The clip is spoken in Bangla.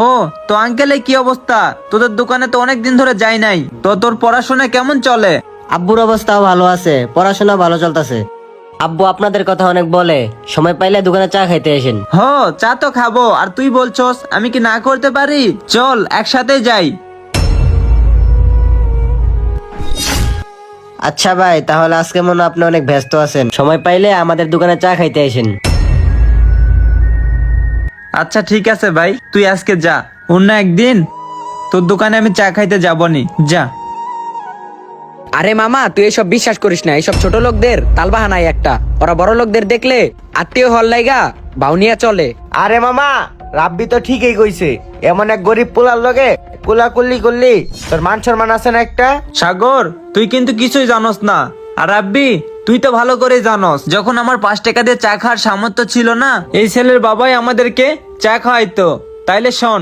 ও, তো আঙ্কেলের কি অবস্থা? তোদের দোকানে তো অনেক দিন ধরে যাই নাই। তো তোর পড়াশোনা কেমন চলে? আব্বুর অবস্থাও ভালো আছে, পড়াশোনা ভালো চলতেছে। আব্বু আপনাদের কথা অনেক বলে, সময় পাইলে দোকানে চা খাইতে আসেন। চা তো খাবো, আর তুই বলছস আমি কি না করতে পারি? চল একসাথে যাই। আচ্ছা ভাই, তাহলে আজকে মনে হয় আপনি অনেক ব্যস্ত আছেন, সময় পাইলে আমাদের দোকানে চা খাইতে আসেন। আচ্ছা ঠিক আছে ভাই, তুই আজকে যা, অন্য একদিন তোর দোকানে আমি চা খাইতে যাবনি। যা। আরে মামা, তুই এসব বিশ্বাস করিস না। এইসব ছোট লোকদের তালবাহানাই একটা। ওরা বড় লোকদের দেখলে আত্মীয় হল লাইগা বাউনিয়া চলে। আরে মামা, রাব্বি তো ঠিকই কইছে। এমন এক গরিব পোলার লগে কোলাকুলি করলি তোর মান সম্মান আছে না একটা? সাগর, তুই কিন্তু কিছুই জানোস না। আর রাব্বি, তুই তো ভালো করে জানোস, যখন আমার 5 টাকা দিয়ে চা খাওয়ার সামর্থ্য ছিল না, এই ছেলের বাবাই আমাদেরকে চা খাওয়াইতো। তাইলে শোন,